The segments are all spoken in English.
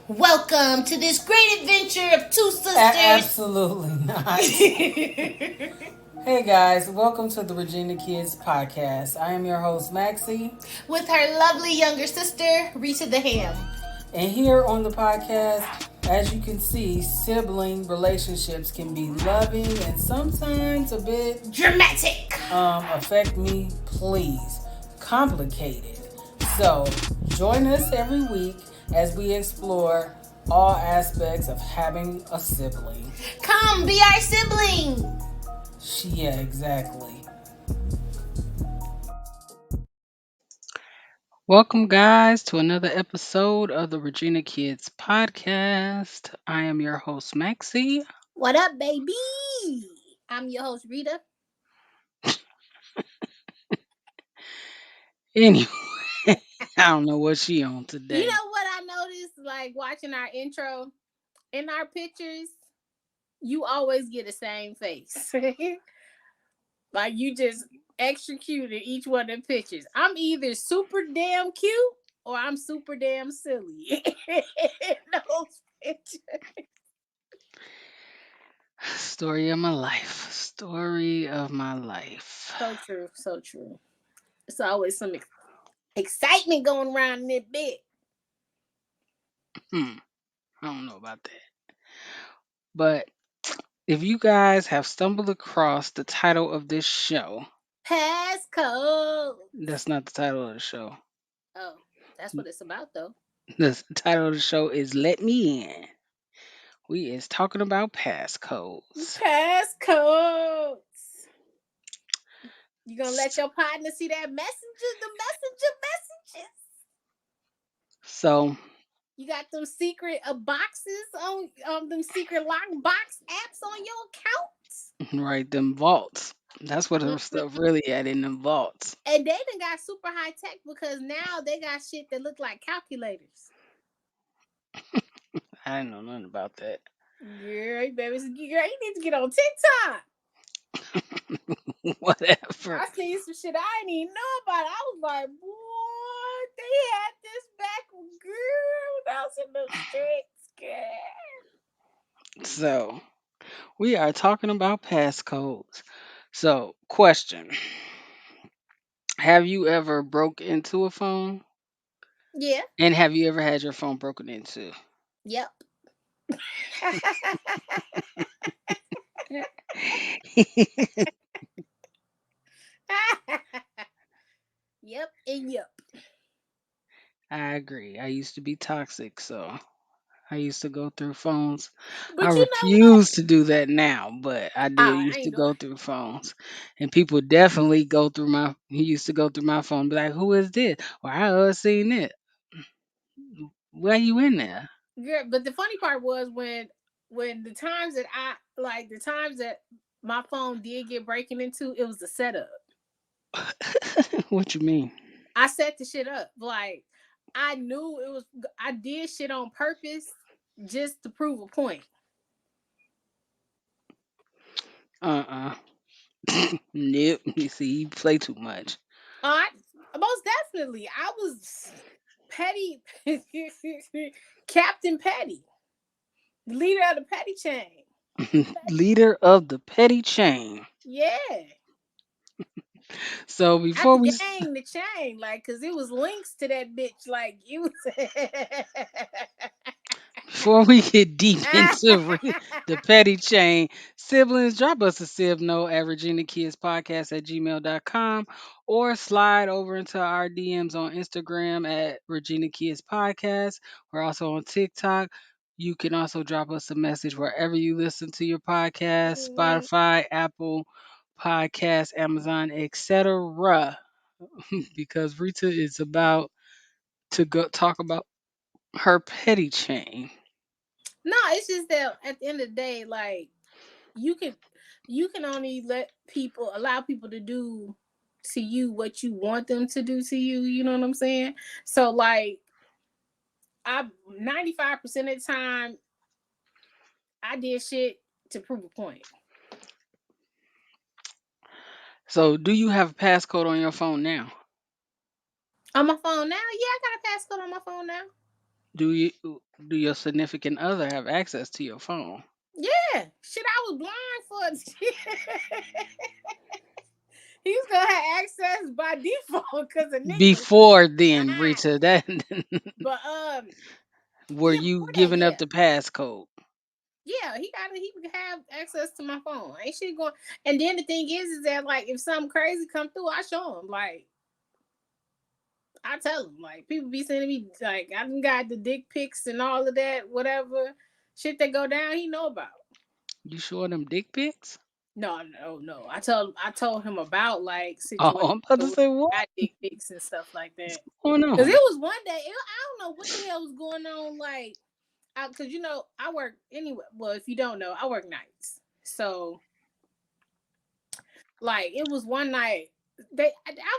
Welcome to this great adventure of two sisters. Absolutely not. Hey guys, welcome to the Regina Kids podcast. I am your host Maxie, With her lovely younger sister, Rita the H.A.M. and here on the podcast, as you can see, sibling relationships can be loving and sometimes a bit Dramatic. affect me, please, complicated. So join us every week as we explore all aspects of having a sibling. Come be our sibling. Yeah, exactly. Welcome, guys, to another episode of the Regina Kids podcast. I am your host, Maxie. What up, baby? I'm your host, Rita. Anyway, I don't know what she on You today. know what I noticed, like watching our intro in our pictures, you always get the same face. Like you just executed each one of the pictures. I'm either super damn cute or I'm super damn silly. Those pictures. Story of my life. Story of my life. So true, so true. It's always some excitement going around in that bit. I don't know about that. But if you guys have stumbled across the title of this show, Passcode. that's not the title of the show. Oh, that's what it's about though. The title of the show is Let Me In. We is talking about passcodes. Passcodes. You gonna let your partner see that messenger, the messenger messages? So, You got them secret boxes on them secret lock box apps on your accounts. right, them vaults. That's what the Mhm. stuff really at in them vaults. And they done got super high tech because now they got shit that look like calculators. I didn't know nothing about that. Girl, you baby, girl, you need to get on TikTok. Whatever. I seen some shit I didn't even know about. I was like, boy, they had this back, girl, when I was in the streets, girl. So, we are talking about passcodes. So, question. Have you ever broke into a phone? Yeah. And have you ever had your phone broken into? Yep. Yep and yep. I agree. I used to be toxic, so I used to go through phones. I But you know what? refuse to do that now, but I Oh, did I used to ain't doing. go through phones. And people definitely go through my he used to go through my phone and be like, "Who is this?" Or I seen it. Why you in there? Girl, but the funny part was when the times that the times that my phone did get breaking into, it was the setup. What you mean? I set the shit up. Like I knew it was I did shit on purpose just to prove a point. Uh-uh. Nope. You see, you play too much. I most definitely I was petty Captain Petty, the leader of the petty chain. Leader of the petty chain. Yeah. So Not before the we gang, the chain, like, cause it was links to that bitch, like it was. Before we get deep into the petty chain, siblings, drop us a sib note at reginakidspodcast@gmail.com or slide over into our DMs on Instagram at Regina Kids Podcast. We're also on TikTok. You can also drop us a message wherever you listen to your podcast, Spotify, Apple Podcast, Amazon, etc. Because Rita is about to go talk about her petty chain. No, it's just that at the end of the day, like you can you can only allow people to do to you what you want them to do to you. You know what I'm saying? So like I 95% of the time I did shit to prove a point. So, do you have a passcode on your phone now? On my phone now, yeah, I got a passcode on my phone now. Do you do your significant other have access to your phone? Yeah, shit, I was blind for it. He's gonna have access by default because a nigga was Before then, blind. Rita, that But were yeah, you before that, giving up yeah, the passcode? yeah, he would have access to my phone. Ain't shit going. And then the thing is that like if something crazy come through, I show him. Like I tell him. Like people be sending me like I done got the dick pics and all of that, whatever shit that go down. He know about. You showing them dick pics? No, no, no. I told him about like Oh, situations I'm about to where say what? I got dick pics and stuff like that. What's going Cause it on? was one day, I don't know what the hell was going on. Like, cause I work anyway. Well, if you don't know, I work nights. So like, it was one night. I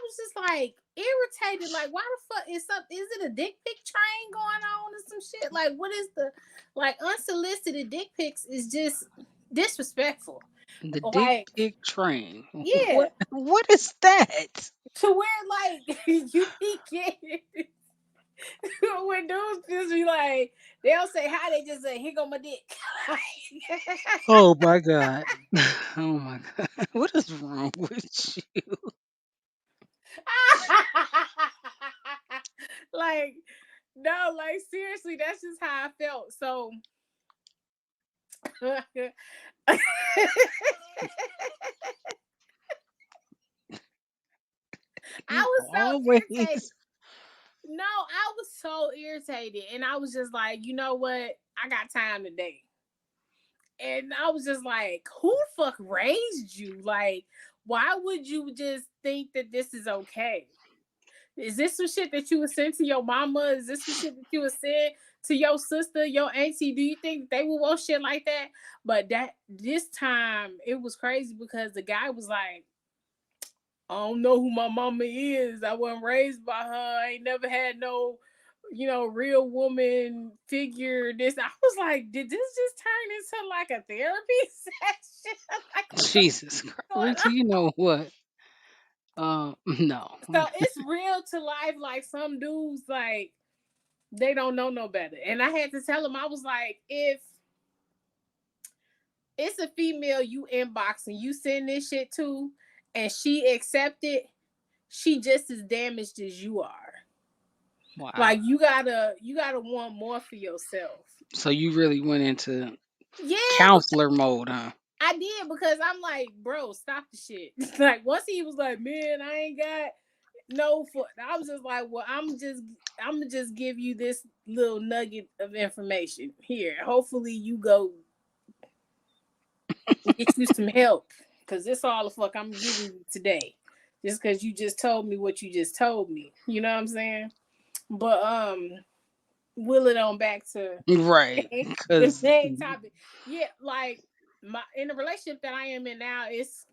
was just like irritated. Like, why the fuck is up? Is it a dick pic train going on or some shit? Like, what is the like unsolicited dick pics is just disrespectful. The dick Like, pic train. yeah, What is that? to where like you be getting when dudes just be like, they don't say hi, they just say, here go my dick. Oh my god. Oh my god. What is wrong with you? Like, no, like seriously, that's just how I felt. So I You was so irritated. always No, I was so irritated. And I was just like, you know what? I got time today. And I was just like, who the fuck raised you? Like, why would you just think that this is okay? Is this some shit that you would send to your mama? Is this some shit that you would send to your sister, your auntie? Do you think they would want shit like that? But that this time it was crazy because the guy was like, I don't know who my mama is. I wasn't raised by her. I ain't never had no, real woman figure. This I was like, did this just turn into like a therapy session? Like what Jesus Christ. going Rita, you on? know what? No. So it's real to life. Like some dudes, like they don't know no better. And I had to tell him, I was like, if it's a female you inbox and you send this shit to, and she accept it, she just as damaged as you are. Wow. Like you gotta want more for yourself. So you really went into Yeah, counselor mode, huh? I did because I'm like, bro, stop the shit. Like once he was like, man, I ain't got no for. I was just like, well, I'm gonna just give you this little nugget of information here. Hopefully, you go get you some help because this all the fuck I'm giving you today. Just because you just told me what you just told me, you know what I'm saying? But will it on back to Right. the Cause main topic. Yeah, like my in the relationship that I am in now, it's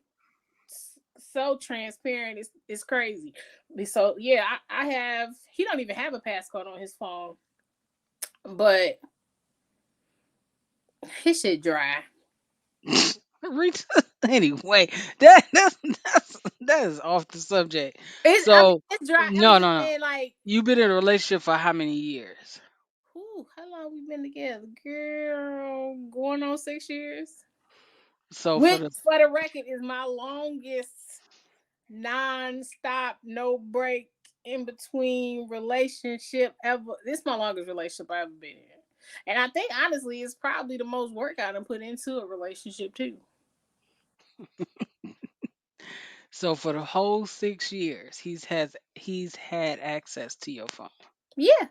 so transparent. It's crazy. So yeah, I have. He don't even have a passcode on his phone, but his shit dry. Rita, anyway, that is off the subject. I mean, So it's dry. I'm no, just no, no. saying, like, You've been in a relationship for how many years? whew, how long we been together, girl? Going on 6 years. So for Which, the for the record, is my longest non-stop, no break in between relationship ever. This is my longest relationship I've ever been in. And I think honestly it's probably the most work I done put into a relationship too. for the whole 6 years, he's had access to your phone. Yeah.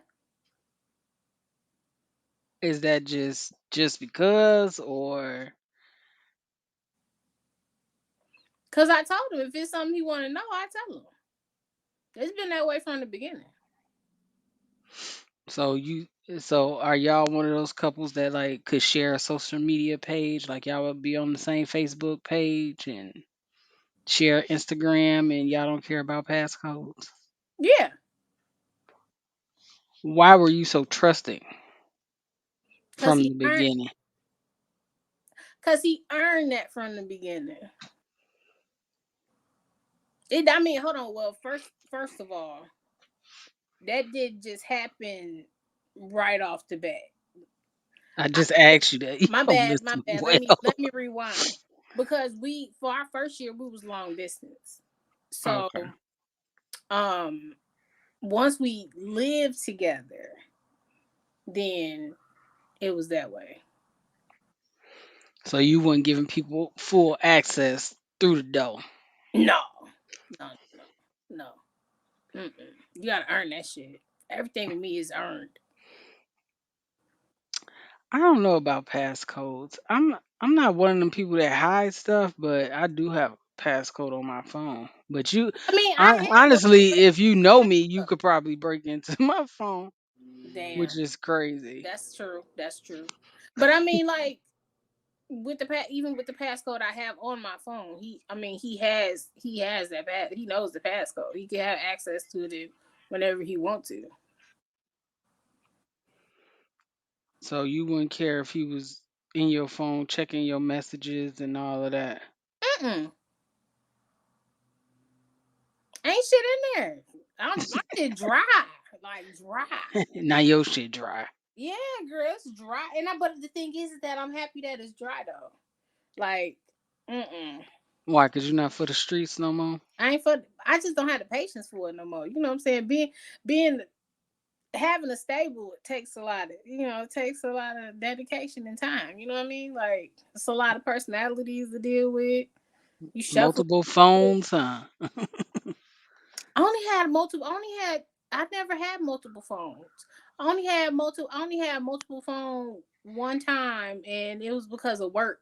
Is that just because, or Cause I told him if it's something he wanna know, I tell him. It's been that way from the beginning. so you so are y'all one of those couples that like could share a social media page, like y'all would be on the same Facebook page and share Instagram, and y'all don't care about passcodes? Yeah. Why were you so trusting Cause from he the earned beginning? cause he earned that from the beginning. I mean, hold on. Well, first of all, that did just happen right off the bat. I I, just asked you that. You my don't bad, my listen bad. well. Let me rewind. Because we for our first year we was long distance. So Okay. um once we lived together, then it was that way. So you weren't giving people full access through the door. No, no, no, no. Mm-mm. You gotta earn that shit. Everything with me is earned. I don't know about passcodes. I'm not one of them people that hide stuff, but I do have a passcode on my phone. But I mean, I have one. honestly, if you know me, you could probably break into my phone, Damn, which is crazy. that's true. That's true. But I mean, like with the even with the passcode I have on my phone, I mean, he has that pass. He knows the passcode. He can have access to it whenever he wants to. So you wouldn't care if he was in your phone checking your messages and all of that. Mm-mm. Ain't shit in there. My shit dry, like dry. Now your shit dry. Yeah, girl, it's dry. But the thing is that I'm happy that it's dry though. Like, mm-mm. Why? Cause you're not for the streets no more. I ain't for. I just don't have the patience for it no more. You know what I'm saying? Being having a stable takes a lot of, it takes a lot of dedication and time. You know what I mean? Like it's a lot of personalities to deal with. You shuffle. Multiple phones, huh? I only had multiple. I only had. I never had multiple phones. I only had multiple phone one time, and it was because of work.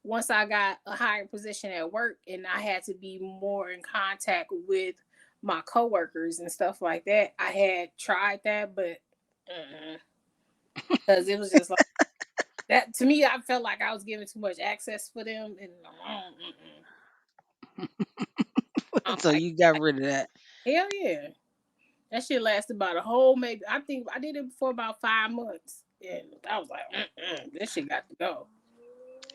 Once I got a higher position at work, and I had to be more in contact with my coworkers and stuff like that. I had tried that, but because it was just like that to me. I felt like I was giving too much access for them, and I'm So like, you got rid of that. hell yeah. That shit lasted about a whole maybe. I think I did it for about 5 months, and I was like, this shit got to go.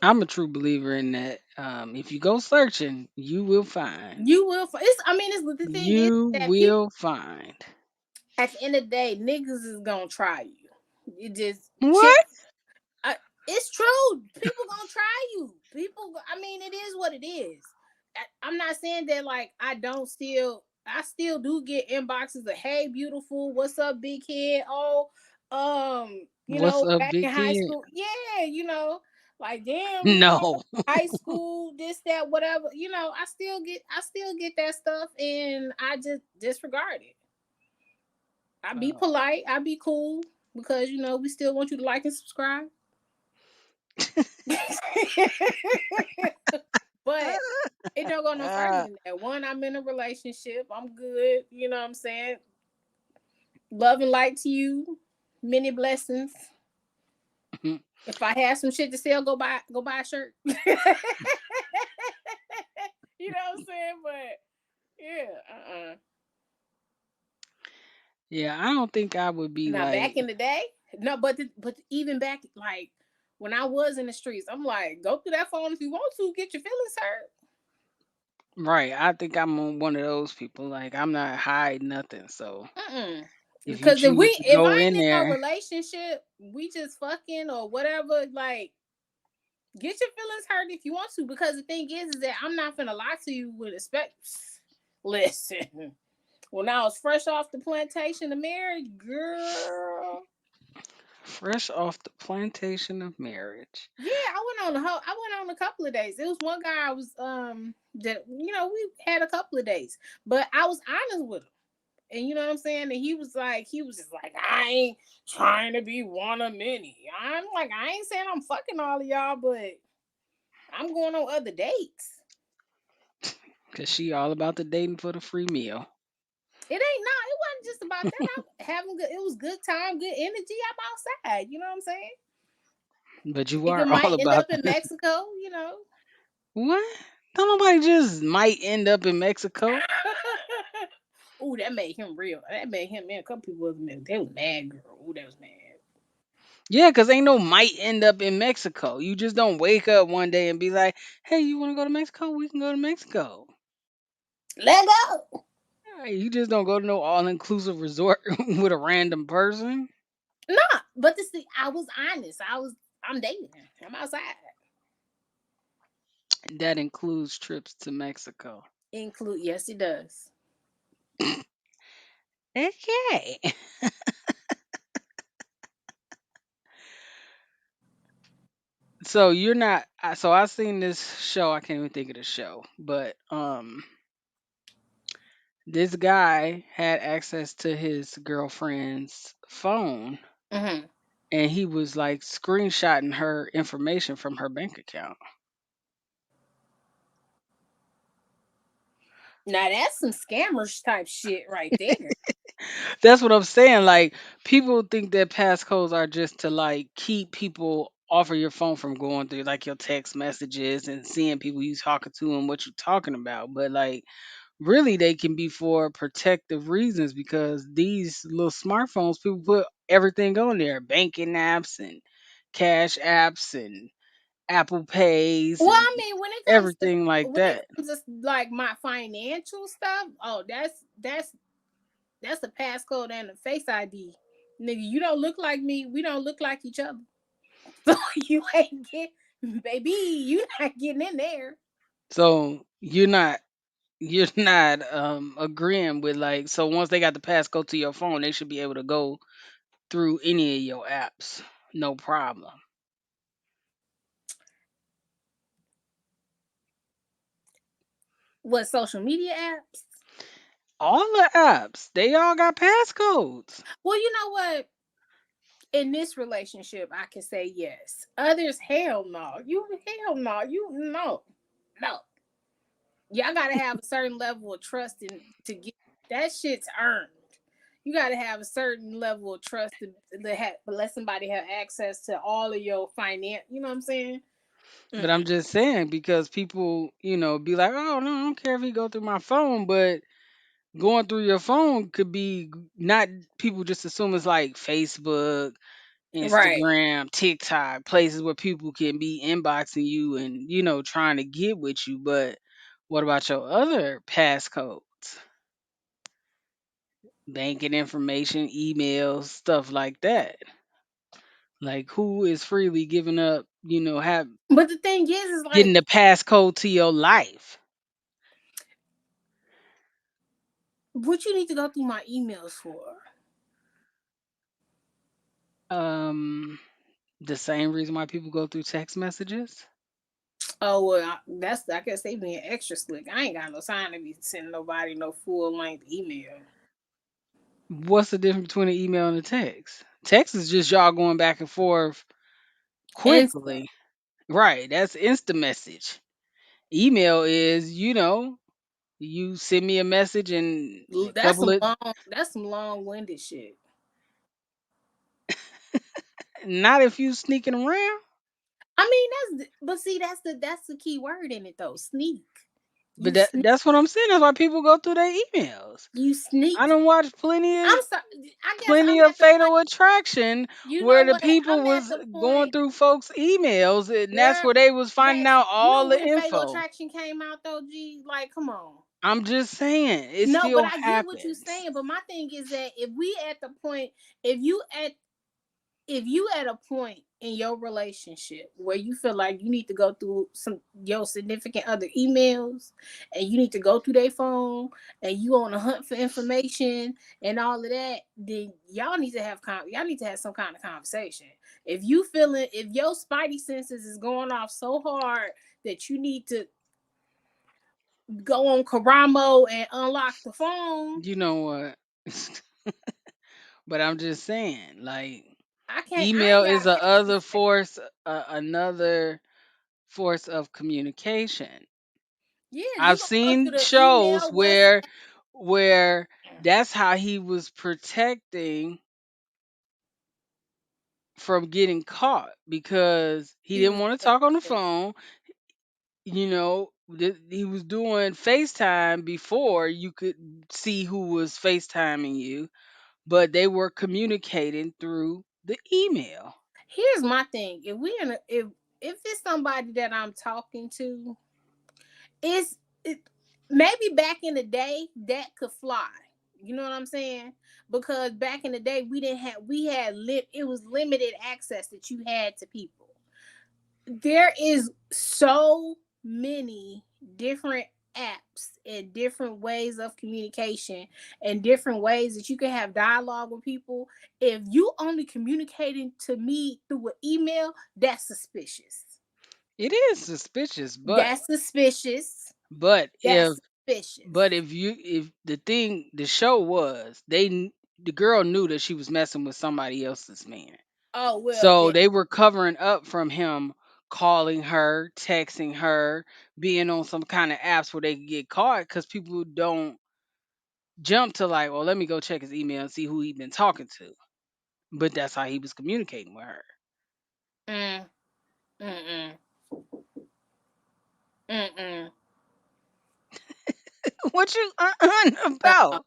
I'm a true believer in that. If you go searching, you will find. You will. It's. I mean, it's the thing is You that people will find. at the end of the day, niggas is gonna try you. It just chick. What? I, it's true. People gonna try you. People. I mean, it is what it is. I'm not saying that like I don't still. I still do get inboxes of hey beautiful, what's up big head? Oh, What's up, back in big high kid? school, yeah, like damn, No. high school, this that whatever. I still get that stuff, and I just disregard it. I be Oh. polite, I be cool because we still want you to like and subscribe. But it don't go no further Ah. than that. One, I'm in a relationship. I'm good. You know what I'm saying? Love and light to you. Many blessings. If I have some shit to sell, go buy a shirt. You know what I'm saying? But yeah. Yeah, I don't think I would be Now back like, in the day, no, but even back like when I was in the streets, I'm like, go through that phone if you want to, get your feelings hurt. right. I think I'm one of those people. Like, I'm not hiding nothing. So Mm-mm. if you Because choose to if go I in ain't in no there, relationship, we just fucking or whatever. Like, get your feelings hurt if you want to. Because the thing is that I'm not gonna lie to you with respect. Listen, when I was fresh off the plantation of marriage, girl. fresh off the plantation of marriage. Yeah, I went on a couple of days. It was one guy I was that we had a couple of days, but I was honest with him. And you know what I'm saying? And he was just like, I ain't trying to be one of many. I'm like, I ain't saying I'm fucking all of y'all, but I'm going on other dates. Cause she all about the dating for the free meal. It ain't no, it wasn't just about that. I'm having good. It was good time, good energy. I'm outside. You know what I'm saying? But you Nigga are all might end about up in Mexico. what? Don't nobody just might end up in Mexico. Ooh, that made him real. That made him man. A couple people was mad. They was mad, girl. Ooh, that was mad. Yeah, cause ain't no might end up in Mexico. You just don't wake up one day and be like, "Hey, you want to go to Mexico? We can go to Mexico." Let go. You just don't go to no all inclusive resort with a random person. Nah, but this I was honest. I'm dating. I'm outside. That includes trips to Mexico. Include yes, it does. Okay. So you're not so I seen this show, I can't even think of the show, but this guy had access to his girlfriend's phone Hmm. and he was like screenshotting her information from her bank account. Now that's some scammers type shit right there. That's what I'm saying. Like people think that passcodes are just to like keep people off of your phone from going through like your text messages and seeing people you talking to and what you're talking about. But like really they can be for protective reasons because these little smartphones people put everything on there, banking apps and cash apps and Apple Pays Well, and I mean, everything like that. like my financial stuff, oh, that's the passcode and the face ID. Nigga, you don't look like me. We don't look like each other. So you ain't get, baby, you not getting in there. So you're not agreeing with like so once they got the passcode to your phone, they should be able to go through any of your apps. No problem. What social media apps? All the apps, they all got passcodes. Well, you know what? In this relationship, I can say yes. Others, hell no. You hell no. You no. No. Y'all gotta have a certain level of trust in to get that shit's earned. You gotta have a certain level of trust to let somebody have access to all of your finance. You know what I'm saying? But Mm-mm. I'm just saying because people, be like, "Oh no, I don't care if he go through my phone," but going through your phone could be not people just assume it's like Facebook, Right. Instagram, TikTok, places where people can be inboxing you and, trying to get with you. But what about your other passcodes? Banking information, emails, stuff like that. Like who is freely giving up, have But the thing is getting like, the passcode to your life? what you need to go through my emails for? Um the same reason why people go through text messages. Oh well, that's I guess they being extra slick. I ain't got no time to be sending nobody no full length email. What's the difference between an email and a text? Text is just y'all going back and forth Instant. quickly. Right, that's instant message. Email is, you send me a message and a That's couple some of long. That's some long winded shit. not if you sneaking around. I mean, but see, that's the key word in it though. Sneak. But You sneak. that's what I'm saying. That's why people go through their emails. You I sneak. don't watch plenty I'm of sorry. I guess I'm plenty of at the point. Fatal Attraction You know where the what? people I'm at was the going point, through folks' emails and that's girl. where they was finding That's out you know all the when Fatal info. Attraction came out though. G, like, come on. I'm just saying, it No, but still I get what you're happens. saying. But my thing is that if we at the point, if you at if you at a point in your relationship where you feel like you need to go through some your significant other emails and you need to go through their phone and you on a hunt for information and all of that, then y'all need to have some kind of conversation. If your spidey senses is going off so hard that you need to go on Karamo and unlock the phone, You know what? But I'm just saying, like, I email ain't is got a patience other for that. force, another force of communication. Yeah, you I've gonna go through seen the shows email, what's where that's how he was protecting from getting caught because he he didn't was want to talk on the phone. He was doing FaceTime before you could see who was FaceTiming you, but they were communicating through the email. here's my thing. If we in a, if it's somebody that I'm talking to, it's it, maybe back in the day that could fly. You know what I'm saying? Because back in the day, we had lit. It was limited access that you had to people. There is so many different apps and different ways of communication and different ways that you can have dialogue with people. If you only communicating to me through an email, that's suspicious. It is suspicious, That's suspicious. but if That's suspicious. if the thing the show was the girl knew that she was messing with somebody else's man. Oh well, So then they were covering up from him calling her, texting her, being on some kind of apps where they could get caught because people don't jump to like, well, let me go check his email and see who he been talking to. But that's how he was communicating with her. mm, mm, mm, mm. What you Uh, about?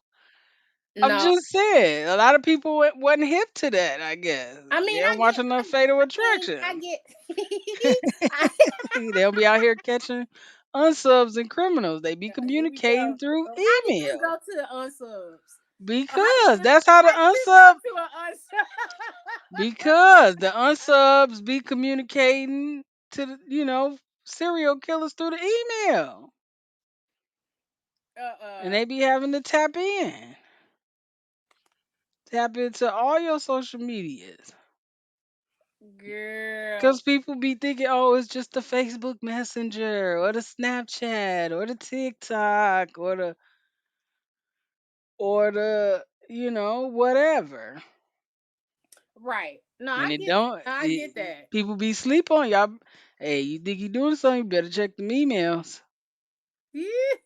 I'm no, just saying, a lot of people wasn't hip to that. I guess I they mean, don't watch enough Fatal I Attraction. get. I, They'll be out here catching unsubs and criminals. They be Here we go. communicating through So how did you email go to the unsubs? Or because that's how the how did you unsub. go to an unsub? Because the unsubs be communicating to the, serial killers through the email, and uh, they be having to tap into all your social medias. girl. Because people be thinking, oh, it's just the Facebook Messenger or the Snapchat or the TikTok or the whatever. Right. No, And I it get it. don't. No, I get that. People be sleep on y'all. Hey, you think you doing something? You better check them emails. Yeah.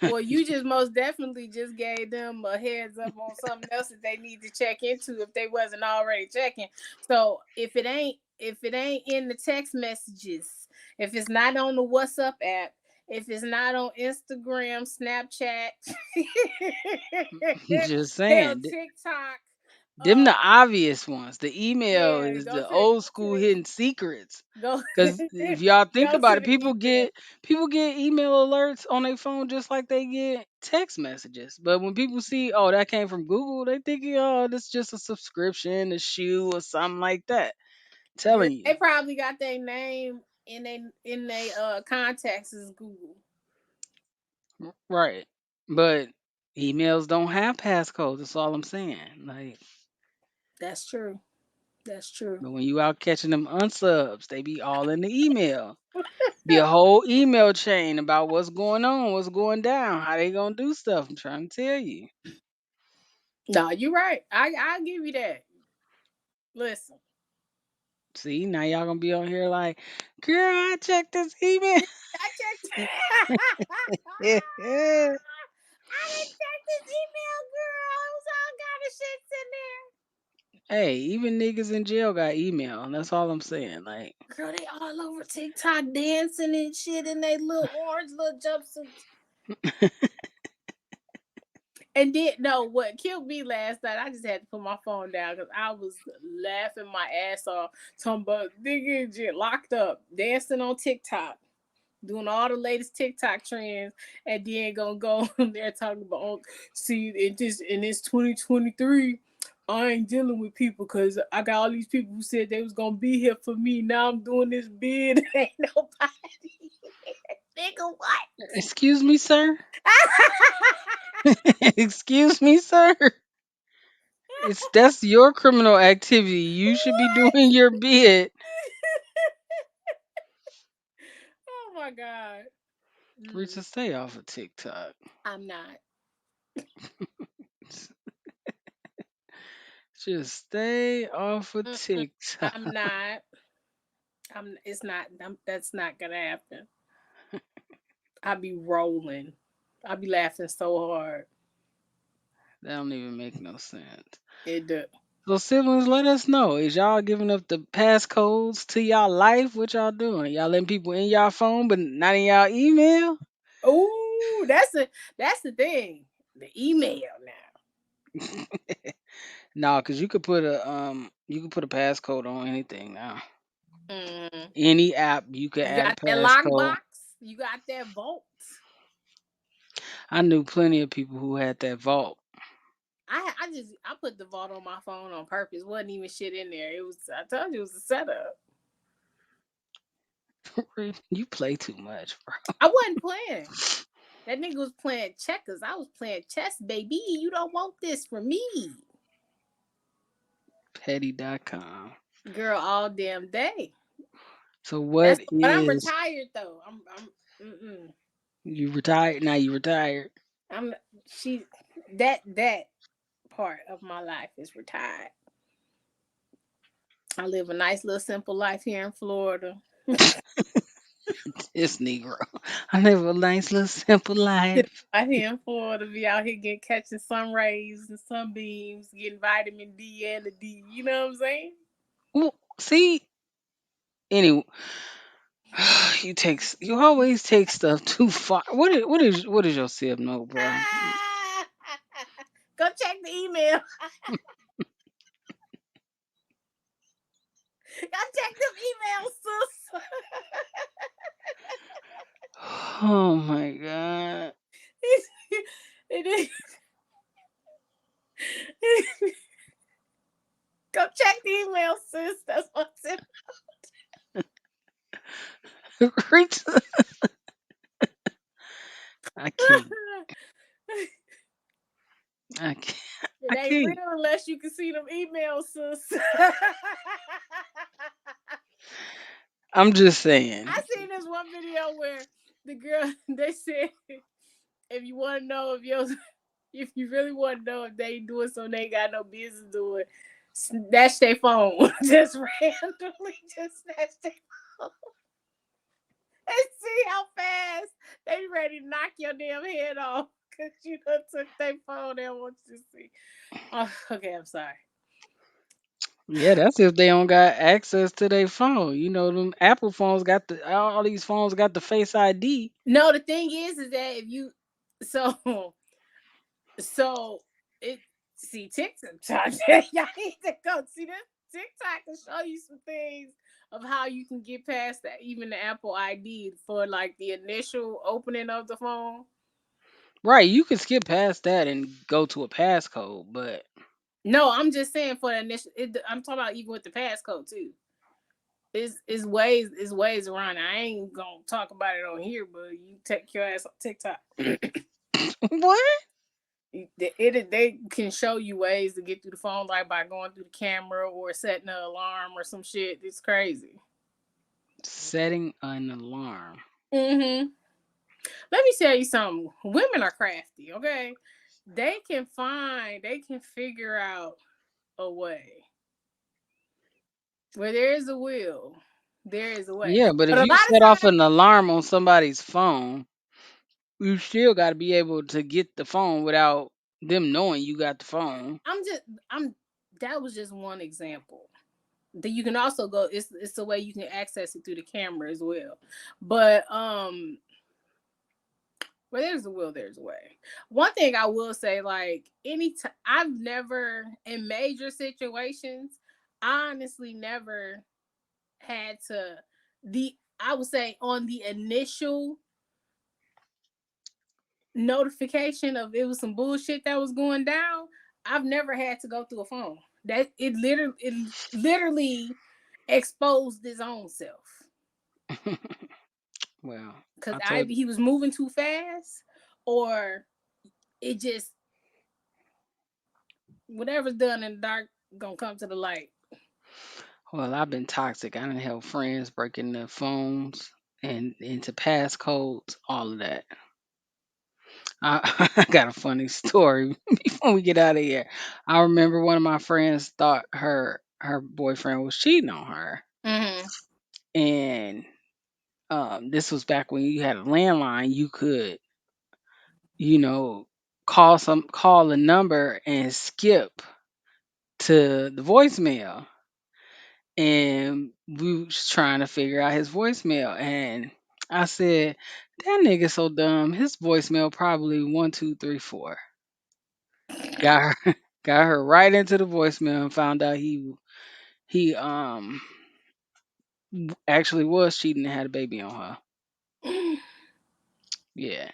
Well, you just most definitely just gave them a heads up on something else that they need to check into if they wasn't already checking. So if it ain't in the text messages, if it's not on the WhatsApp app, if it's not on Instagram, Snapchat, Just hell, saying. TikTok, Them the uh, obvious ones. The email yeah, is the old go school hidden secrets. go Cause if y'all think go about to it, the email. people get email alerts on their phone just like they get text messages. But when people see, oh, that came from Google, they thinking, oh, this just a subscription, a shoe, or something like that. Girl, Telling you. they probably got their name in they contacts as Google. Right. But emails don't have passcodes, that's all I'm saying. Like, That's true. That's true. but when you out catching them unsubs, they be all in the email. Be a whole email chain about what's going on, what's going down, how they gonna do stuff. I'm trying to tell you. No, you're right. I'll give you that. Listen, See, now y'all gonna be on here like, girl, I checked this email. I checked. Yeah. I didn't check this email, girl. It was all kind of shits in there. Hey, even niggas in jail got email, and that's all I'm saying. Like, Girl, they all over TikTok dancing and shit in they little orange little jumpsuits. And then no, what killed me last night, I just had to put my phone down because I was laughing my ass off. Talking about nigga get locked up, dancing on TikTok, doing all the latest TikTok trends, and then gonna go on there talking about see in this 2023. I ain't dealing with people because I got all these people who said they was gonna be here for me. Now I'm doing this bid. Ain't nobody. Nigga, what? excuse me, sir. Excuse me, sir. It's That's your criminal activity. You should be doing What? your bid. Oh my god. Rita, stay off of TikTok. I'm not. Just stay off of Mm-mm, TikTok. I'm not. It's not. That's not gonna happen. I be rolling. I be laughing so hard. That don't even make no sense. It do. So siblings, let us know. Is y'all giving up the passcodes to y'all life? What y'all doing? Y'all letting people in y'all phone but not in y'all email? Oh, that's the thing. The email now. No, cause you could put a passcode on anything now. Mm. Any app you could You add a got that passcode. lockbox. You got that vault. I knew plenty of people who had that vault. I put the vault on my phone on purpose. Wasn't even shit in there. It was I told you it was a setup. You play too much, bro. I wasn't playing. That nigga was playing checkers. I was playing chess, baby. You don't want this from me. Petty.com. Girl, all damn day. So That's what but I'm is retired though. Mm-mm. you retired? Now you retired. I'm she that part of my life is retired. I live a nice little simple life here in Florida. This Negro. I live a nice little simple life. Out here in Florida, be out here getting catching sun rays and sunbeams, getting vitamin D and the D. You know what I'm saying? Well, see, anyway, you always take stuff too far. What is your sib note, bro? Go check the email. Go check them emails, sis. Oh my god. It is. Go check the email, sis. That's what's in. Reach- I can't. I can't. It I ain't real can't. unless you can see them emails, sis. I'm just saying. I seen this one video where the girl they said if you want to know if your if you really want to know if they doing something they ain't got no business doing, snatch their phone. Just randomly, just snatch their phone and see how fast they be ready to knock your damn head off because you done took their phone. They want you to see. Oh, okay, I'm sorry. Yeah, that's if they don't got access to their phone. You know, them Apple phones got all these phones got the Face ID. No, the thing is that if you so So it see TikTok. Y'all need to go see this. TikTok can show you some things of how you can get past that, even the Apple ID for like the initial opening of the phone. Right, you can skip past that and go to a passcode, but No, I'm just saying for the initial. I'm talking about even with the passcode too. It's ways around it. I ain't gonna talk about it on here, but you take your ass on TikTok. what? They can show you ways to get through the phone, like by going through the camera or setting an alarm or some shit. It's crazy. Setting an alarm. Mm-hmm. Let me tell you something. Women are crafty, okay? They can figure out a way. Where there is a will, there is a way. Yeah, but But if a lot you of set off times, an alarm on somebody's phone, you still got to be able to get the phone without them knowing you got the phone. I'm just, I'm. That was just one example. That you can also go. It's a way you can access it through the camera as well. But where there's a will, there's a way. One thing I will say, like anytime I've never in major situations, I honestly never had to the I would say on the initial notification of it was some bullshit that was going down, I've never had to go through a phone. That it literally exposed his own self. Well, Cause I either told he was moving too fast or it just whatever's done in the dark gonna come to the light. well, I've been toxic. I done help friends breaking their phones and into passcodes, all of that. I got a funny story before we get out of here. I remember one of my friends thought her boyfriend was cheating on her, Mm-hmm. and this was back when you had a landline. You could, you know, call a number and skip to the voicemail. And we was trying to figure out his voicemail, and I said, "That nigga so dumb. His voicemail probably 1 2 3 4." Got her, got her right into the voicemail and found out he actually was cheating and had a baby on her. Yeah.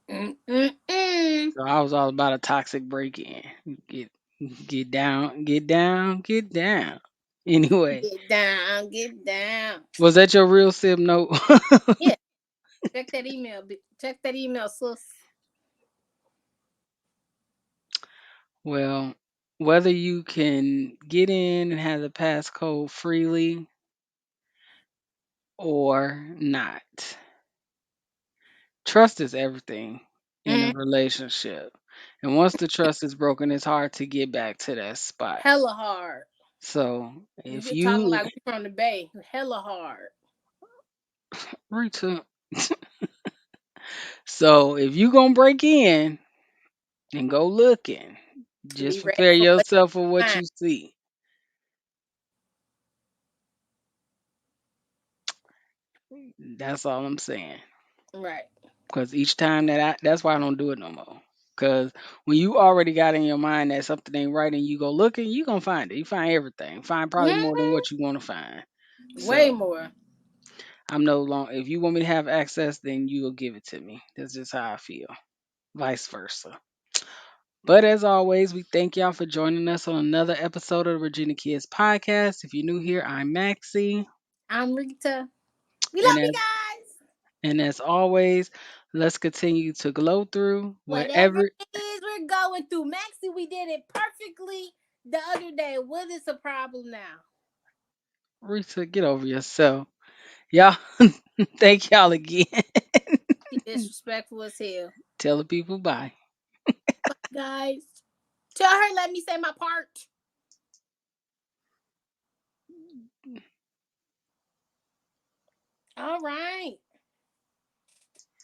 Mm-mm-mm. So I was all about a toxic break in. Get get down, get down, get down. Anyway, Get down, get down. was that your real sib note? Yeah, check that email. Check that email, sis. Well, whether you can get in and have the passcode freely or not, trust is everything in a Mm, relationship. And once the trust is broken, it's hard to get back to that spot. hella hard. So You if get talking you, like we from the Bay. Hella hard. Rita, so if you gonna break in and go looking, Be just ready prepare for what yourself for you what find. you see. That's all I'm saying. Right. Because each time that's why I don't do it no more. Because when you already got in your mind that something ain't right and you go looking, you gonna find it. You find everything. Find probably more than Hmm. what you want to find. Way So more. I'm no long. If you want me to have access, then you will give it to me. That's just how I feel. Vice versa. But as always, we thank y'all for joining us on another episode of the Virginia Kids Podcast. If you're new here, I'm Maxie. I'm Rita. We And love you as guys. and as always, let's continue to glow through Whatever whatever. it is we're going through. Maxie, we did it perfectly the other day. What is the problem now? Rita, get over yourself. Y'all, thank y'all again. She disrespectful as hell. Tell the people bye. Guys, tell her let me say my part. All right.